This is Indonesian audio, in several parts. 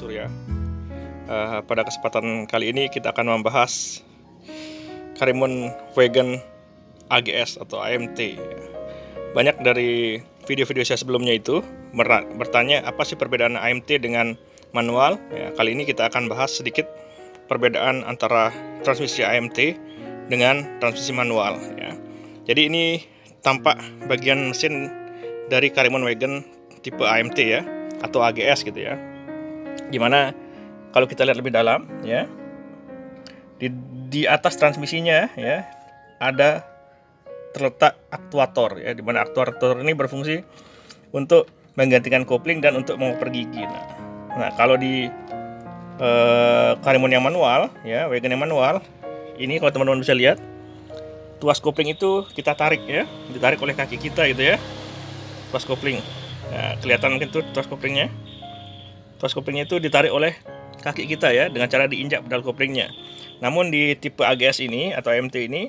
Surya. Pada kesempatan kali ini kita akan membahas Karimun Wagon AGS atau AMT. Banyak dari video-video saya sebelumnya itu bertanya apa sih perbedaan AMT dengan manual. Ya, kali ini kita akan bahas sedikit perbedaan antara transmisi AMT dengan transmisi manual. Ya. Jadi ini tampak bagian mesin dari Karimun Wagon tipe AMT ya, atau AGS gitu ya. Gimana kalau kita lihat lebih dalam ya, di atas transmisinya ya ada terletak aktuator ya, dimana aktuator ini berfungsi untuk menggantikan kopling dan untuk mengoper gigi. Nah kalau di Karimun yang manual ya, Wagon yang manual ini, kalau teman-teman bisa lihat, tuas kopling itu kita tarik ya, ditarik oleh kaki kita gitu ya, tuas kopling. Nah, kelihatan mungkin tuh tuas koplingnya. Tuas koplingnya itu ditarik oleh kaki kita ya, dengan cara diinjak pedal koplingnya. Namun di tipe AGS ini atau AMT ini,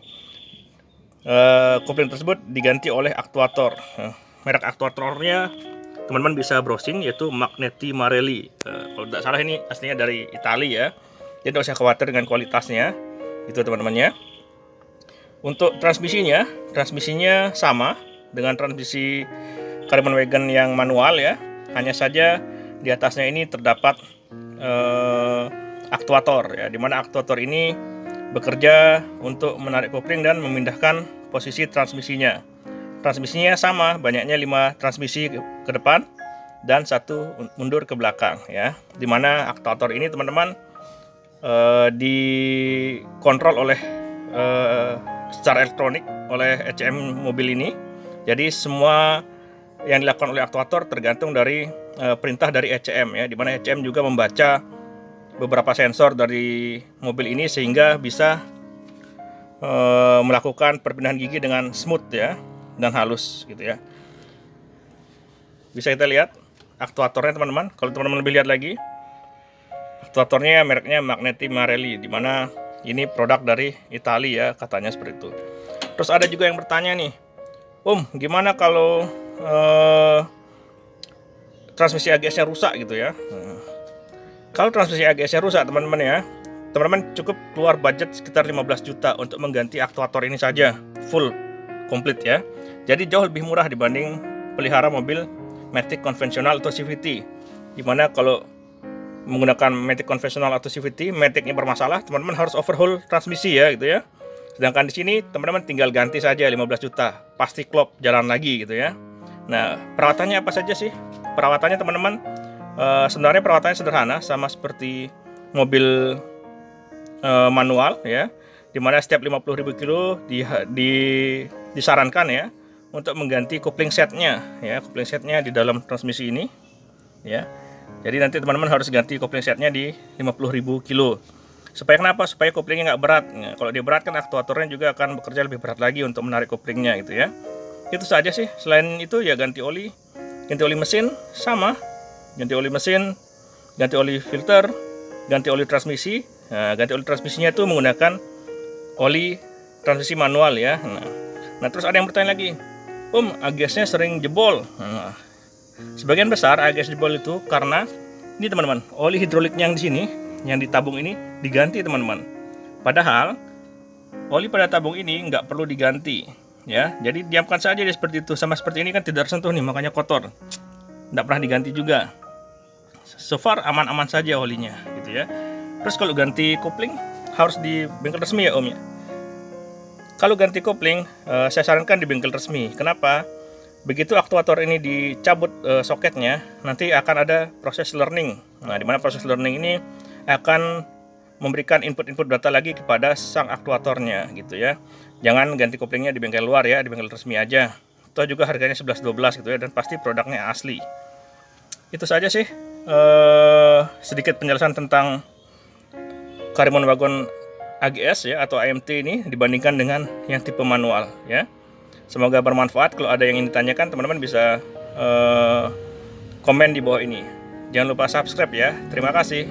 kopling tersebut diganti oleh aktuator. Merek aktuatornya teman-teman bisa browsing, yaitu Magneti Marelli. Kalau tidak salah ini aslinya dari Italia ya. Jadi tidak usah khawatir dengan kualitasnya, itu teman-teman ya. Untuk transmisinya sama dengan transmisi Karimun Wagon yang manual ya, hanya saja di atasnya ini terdapat aktuator ya, dimana aktuator ini bekerja untuk menarik kopling dan memindahkan posisi transmisinya. Transmisinya sama, banyaknya 5 transmisi ke depan dan 1 mundur ke belakang ya, dimana aktuator ini teman-teman dikontrol oleh secara elektronik oleh ECM mobil ini. Jadi semua yang dilakukan oleh aktuator tergantung dari perintah dari ECM ya, dimana ECM juga membaca beberapa sensor dari mobil ini sehingga bisa melakukan perpindahan gigi dengan smooth ya, dan halus gitu ya. Bisa kita lihat aktuatornya teman-teman. Kalau teman-teman lebih lihat lagi, aktuatornya mereknya Magneti Marelli, dimana ini produk dari Italia ya, katanya seperti itu. Terus ada juga yang bertanya nih, gimana kalau transmisi AGS-nya rusak gitu ya. Kalau transmisi AGS-nya rusak teman-teman ya, teman-teman cukup keluar budget sekitar 15 juta untuk mengganti aktuator ini saja, full komplit ya. Jadi jauh lebih murah dibanding pelihara mobil matic konvensional atau CVT. Dimana kalau menggunakan matic konvensional atau CVT, maticnya bermasalah, teman-teman harus overhaul transmisi ya gitu ya. Sedangkan di sini teman-teman tinggal ganti saja 15 juta, pasti klop, jalan lagi gitu ya. Nah, perawatannya apa saja sih? Perawatannya teman-teman, sebenarnya perawatannya sederhana, sama seperti mobil manual ya, dimana setiap 50.000 kilo disarankan ya untuk mengganti kopling setnya ya, kopling setnya di dalam transmisi ini ya. Jadi nanti teman-teman harus ganti kopling setnya di 50.000 kilo. Supaya kenapa? Supaya koplingnya nggak berat. Nah, kalau dia berat kan aktuatornya juga akan bekerja lebih berat lagi untuk menarik koplingnya gitu ya. Itu saja sih. Selain itu ya ganti oli mesin sama, ganti oli mesin, ganti oli filter, ganti oli transmisi. Nah, ganti oli transmisinya itu menggunakan oli transmisi manual ya. Nah terus ada yang bertanya lagi, AGS-nya sering jebol. Nah, sebagian besar AGS jebol itu karena ini teman-teman, oli hidroliknya yang di sini, yang di tabung ini diganti teman-teman. Padahal oli pada tabung ini nggak perlu diganti ya. Jadi diamkan saja dia seperti itu. Sama seperti ini kan tidak tersentuh nih, makanya kotor, nggak pernah diganti juga. So far aman-aman saja olinya gitu ya. Terus kalau ganti kopling harus di bengkel resmi ya Om ya. Kalau ganti kopling saya sarankan di bengkel resmi. Kenapa? Begitu aktuator ini dicabut soketnya, nanti akan ada proses learning. Nah, dimana proses learning ini akan memberikan input data lagi kepada sang aktuatornya gitu ya. Jangan ganti koplingnya di bengkel luar ya, di bengkel resmi aja. Itu juga harganya 11-12 gitu ya, dan pasti produknya asli. Itu saja sih sedikit penjelasan tentang Karimun Wagon AGS ya, atau AMT ini dibandingkan dengan yang tipe manual ya. Semoga bermanfaat. Kalau ada yang ingin ditanyakan, teman-teman bisa komen di bawah ini. Jangan lupa subscribe ya. Terima kasih.